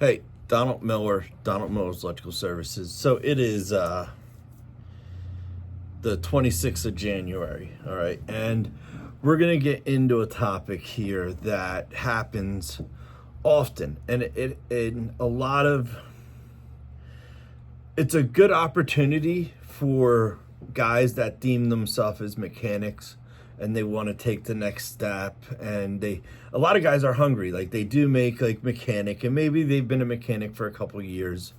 Hey, Donald Miller, Donald Miller's Electrical Services. So it is the 26th of January, all right? And we're going to get into a topic here that happens often. And it's a good opportunity for guys that deem themselves as mechanics and they want to take the next step, and a lot of guys are hungry, like they do make like mechanic, and maybe they've been a mechanic for a couple of years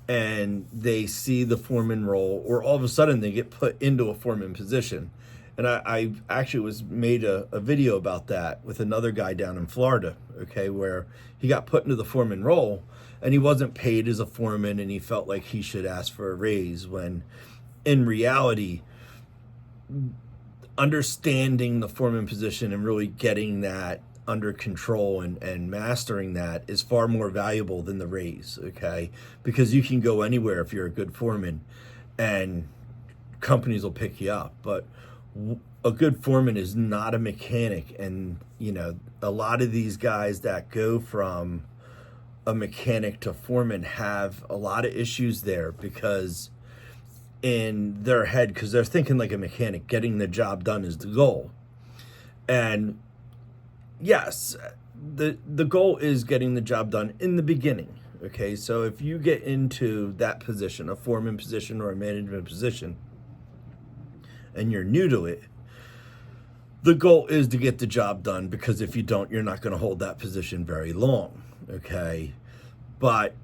and they see the foreman role, or all of a sudden they get put into a foreman position. And I actually was made a video about that with another guy down in Florida, okay, where he got put into the foreman role and he wasn't paid as a foreman and he felt like he should ask for a raise, when in reality, understanding the foreman position and really getting that under control and mastering that is far more valuable than the raise, okay? Because you can go anywhere if you're a good foreman and companies will pick you up. But a good foreman is not a mechanic. And, you know, a lot of these guys that go from a mechanic to foreman have a lot of issues there, because in their head, because they're thinking like a mechanic, getting the job done is the goal. And yes, the goal is getting the job done in the beginning, okay? So if you get into that position, a foreman position or a management position, and you're new to it, the goal is to get the job done, because if you don't, you're not going to hold that position very long, okay? But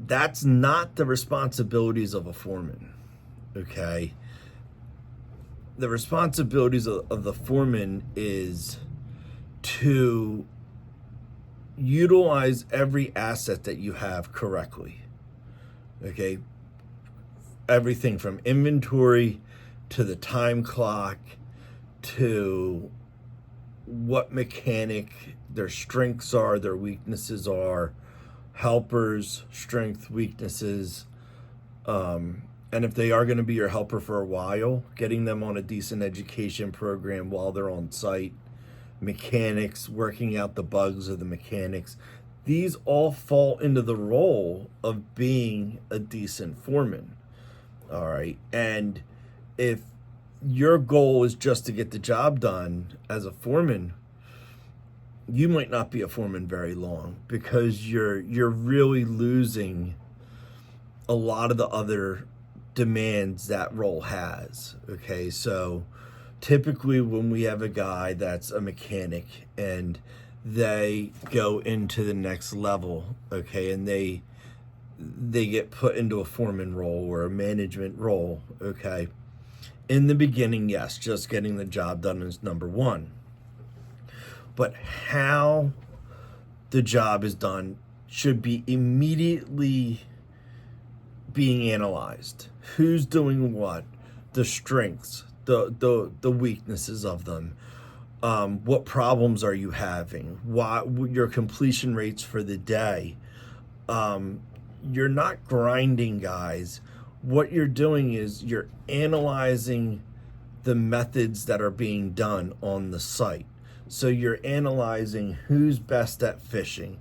that's not the responsibilities of a foreman. Okay, the responsibilities of the foreman is to utilize every asset that you have correctly. Okay, everything from inventory to the time clock to what mechanic their strengths are, their weaknesses are, helpers, strength, weaknesses, and if they are going to be your helper for a while, getting them on a decent education program while they're on site, mechanics, working out the bugs of the mechanics. These all fall into the role of being a decent foreman. All right. And if your goal is just to get the job done as a foreman, you might not be a foreman very long, because you're really losing a lot of the other demands that role has. Okay, so typically when we have a guy that's a mechanic and they go into the next level, okay, and they get put into a foreman role or a management role, okay, in the beginning, yes, just getting the job done is number one. But how the job is done should be immediately being analyzed. Who's doing what, the strengths, the weaknesses of them, what problems are you having, your completion rates for the day. You're not grinding, guys. What you're doing is you're analyzing the methods that are being done on the site. So you're analyzing who's best at fishing,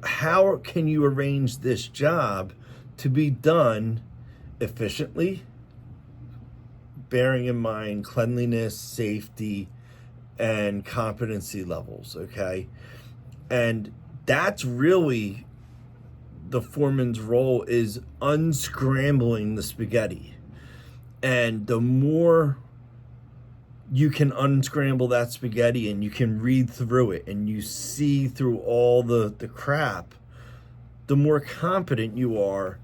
how can you arrange this job to be done efficiently, bearing in mind cleanliness, safety, and competency levels, okay? And that's really the foreman's role, is unscrambling the spaghetti. And the more you can unscramble that spaghetti and you can read through it and you see through all the crap, the more competent you are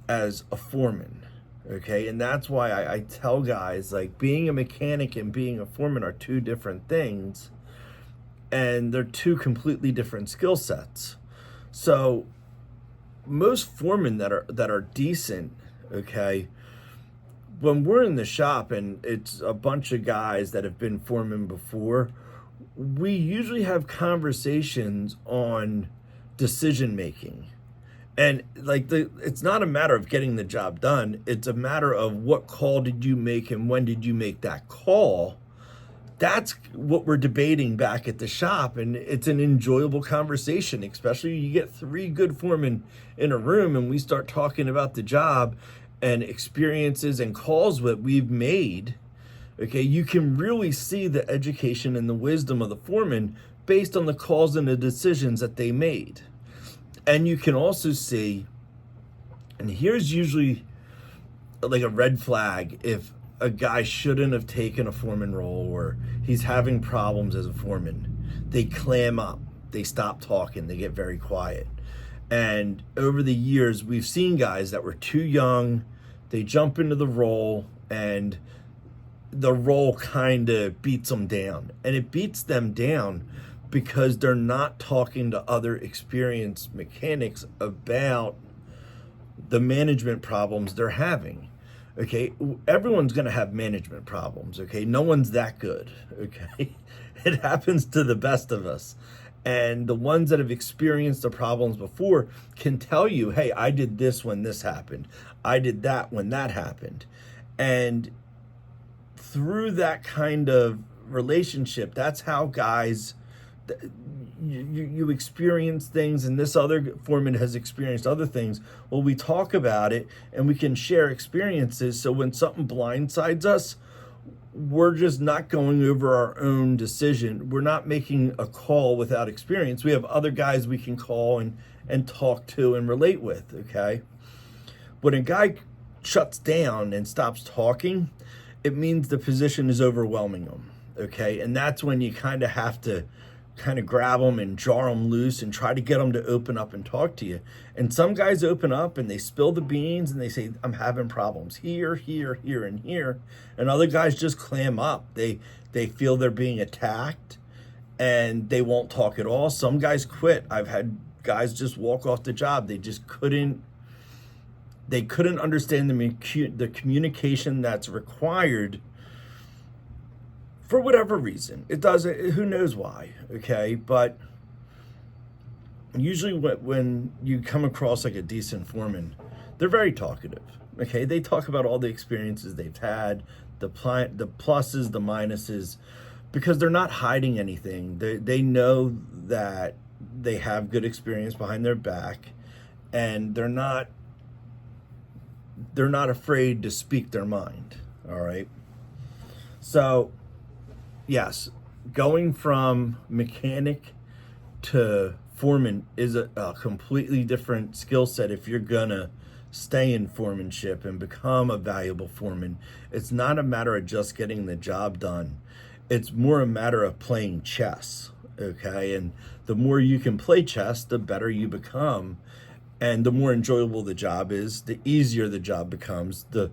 as a foreman, okay? And that's why I tell guys, like, being a mechanic and being a foreman are two different things, and they're two completely different skill sets. So most foremen that are decent, okay, when we're in the shop and it's a bunch of guys that have been foremen before, we usually have conversations on decision making. And like it's not a matter of getting the job done. It's a matter of what call did you make and when did you make that call That's what we're debating back at the shop, and it's an enjoyable conversation, especially you get 3 good foremen in a room and we start talking about the job and experiences and calls that we've made. Okay, you can really see the education and the wisdom of the foreman based on the calls and the decisions that they made. And you can also see, and here's usually like a red flag, if a guy shouldn't have taken a foreman role or he's having problems as a foreman. They clam up, they stop talking, they get very quiet. And over the years, we've seen guys that were too young, they jump into the role and the role kind of beats them down. And it beats them down because they're not talking to other experienced mechanics about the management problems they're having. Okay, everyone's going to have management problems. Okay, no one's that good. Okay, it happens to the best of us. And the ones that have experienced the problems before can tell you, hey, I did this when this happened. I did that when that happened. And through that kind of relationship, that's how guys, you experience things, and this other foreman has experienced other things. Well, we talk about it and we can share experiences. So when something blindsides us, we're just not going over our own decision. We're not making a call without experience. We have other guys we can call and talk to and relate with, okay? When a guy shuts down and stops talking, it means the position is overwhelming them, okay? And that's when you kind of have to kind of grab them and jar them loose and try to get them to open up and talk to you. And some guys open up and they spill the beans and they say, I'm having problems here, here, here, and here. And other guys just clam up. They feel they're being attacked and they won't talk at all. Some guys quit. I've had guys just walk off the job. They just couldn't understand the communication that's required for whatever reason. It doesn't, who knows why, okay? But usually when you come across like a decent foreman, they're very talkative, okay? They talk about all the experiences they've had, the pluses, the minuses, because they're not hiding anything. They know that they have good experience behind their back, and they're not afraid to speak their mind, all right? So, yes, going from mechanic to foreman is a completely different skill set if you're gonna stay in foremanship and become a valuable foreman. It's not a matter of just getting the job done. It's more a matter of playing chess, okay? And the more you can play chess, the better you become. And the more enjoyable the job is, the easier the job becomes, the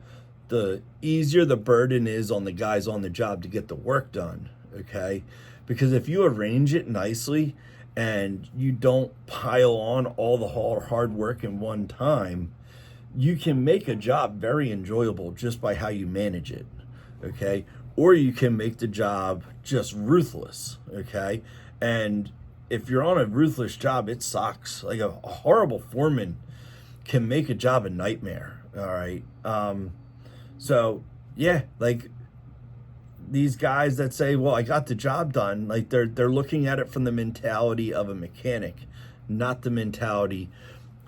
easier the burden is on the guys on the job to get the work done, okay? Because if you arrange it nicely and you don't pile on all the hard work in one time, you can make a job very enjoyable just by how you manage it, okay? Or you can make the job just ruthless, okay? And if you're on a ruthless job, it sucks. Like a horrible foreman can make a job a nightmare, all right? So yeah, like these guys that say, well, I got the job done, like they're looking at it from the mentality of a mechanic, not the mentality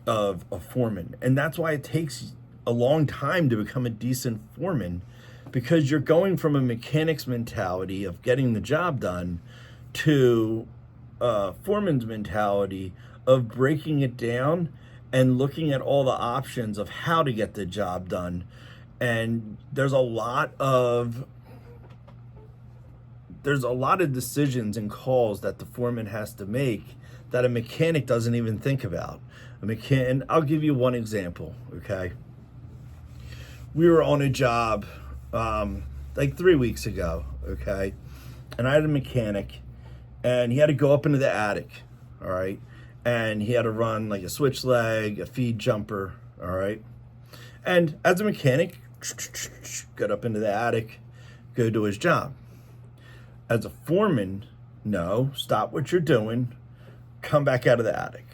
of a foreman. And that's why it takes a long time to become a decent foreman, because you're going from a mechanic's mentality of getting the job done to a foreman's mentality of breaking it down and looking at all the options of how to get the job done. And there's a lot of decisions and calls that the foreman has to make that a mechanic doesn't even think about. And I'll give you one example, okay? We were on a job like 3 weeks ago, okay? And I had a mechanic, and he had to go up into the attic, all right? And he had to run like a switch leg, a feed jumper, all right? And as a mechanic, get up into the attic, go do his job. As a foreman, no, stop what you're doing, come back out of the attic.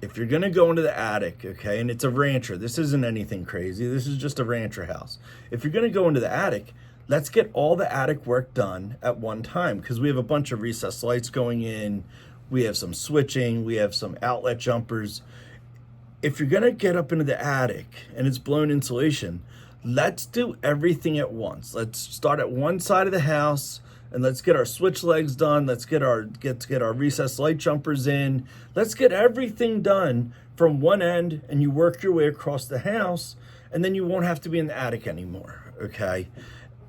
If you're gonna go into the attic, okay, and it's a rancher, this isn't anything crazy, this is just a rancher house. If you're gonna go into the attic, let's get all the attic work done at one time, because we have a bunch of recessed lights going in. We have some switching. We have some outlet jumpers. If you're going to get up into the attic and it's blown insulation, let's do everything at once. Let's start at one side of the house and let's get our switch legs done. Let's get our recessed light jumpers in. Let's get everything done from one end, and you work your way across the house, and then you won't have to be in the attic anymore, okay?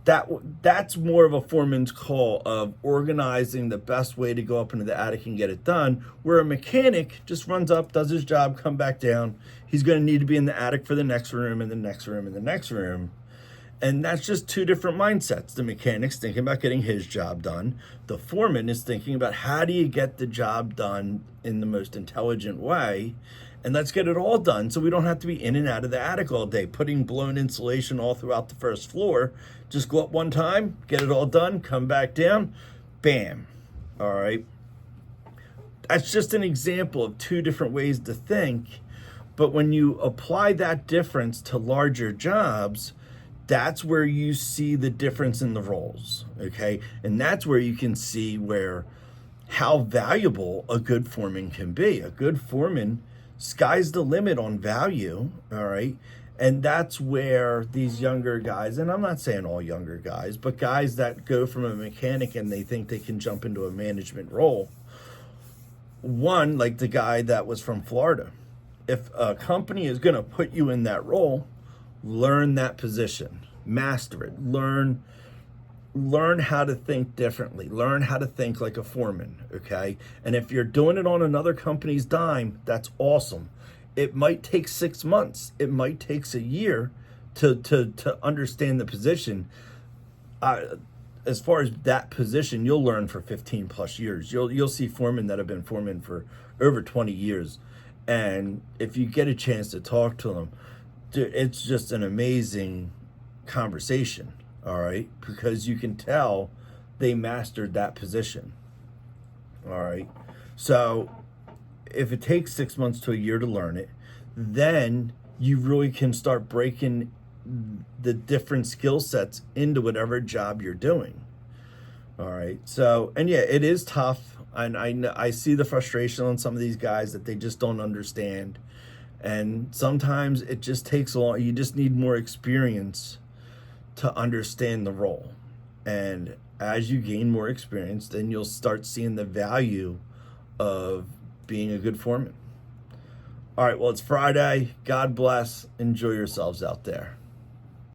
That's more of a foreman's call of organizing the best way to go up into the attic and get it done, where a mechanic just runs up, does his job, come back down. He's going to need to be in the attic for the next room and the next room and the next room. And that's just two different mindsets. The mechanic's thinking about getting his job done. The foreman is thinking about how do you get the job done in the most intelligent way. And let's get it all done so we don't have to be in and out of the attic all day, putting blown insulation all throughout the first floor. Just go up one time, get it all done, come back down, bam. All right. That's just an example of two different ways to think. But when you apply that difference to larger jobs, that's where you see the difference in the roles, okay? And that's where you can see how valuable a good foreman can be. A good foreman, sky's the limit on value, all right? And that's where these younger guys, and I'm not saying all younger guys, but guys that go from a mechanic and they think they can jump into a management role. One, like the guy that was from Florida. If a company is going to put you in that role, learn that position, master it, learn how to think differently, learn how to think like a foreman, okay? And if you're doing it on another company's dime, that's awesome. It might take 6 months, it might take a year to understand the position. As far as that position, you'll learn for 15 plus years. You'll see foremen that have been foremen for over 20 years. And if you get a chance to talk to them, it's just an amazing conversation, all right? Because you can tell they mastered that position, all right? So if it takes 6 months to a year to learn it, then you really can start breaking the different skill sets into whatever job you're doing, all right? So, and yeah, it is tough. And I see the frustration on some of these guys that they just don't understand. And sometimes it just takes a long, you just need more experience to understand the role. And as you gain more experience, then you'll start seeing the value of being a good foreman. All right, well, it's Friday. God bless. Enjoy yourselves out there.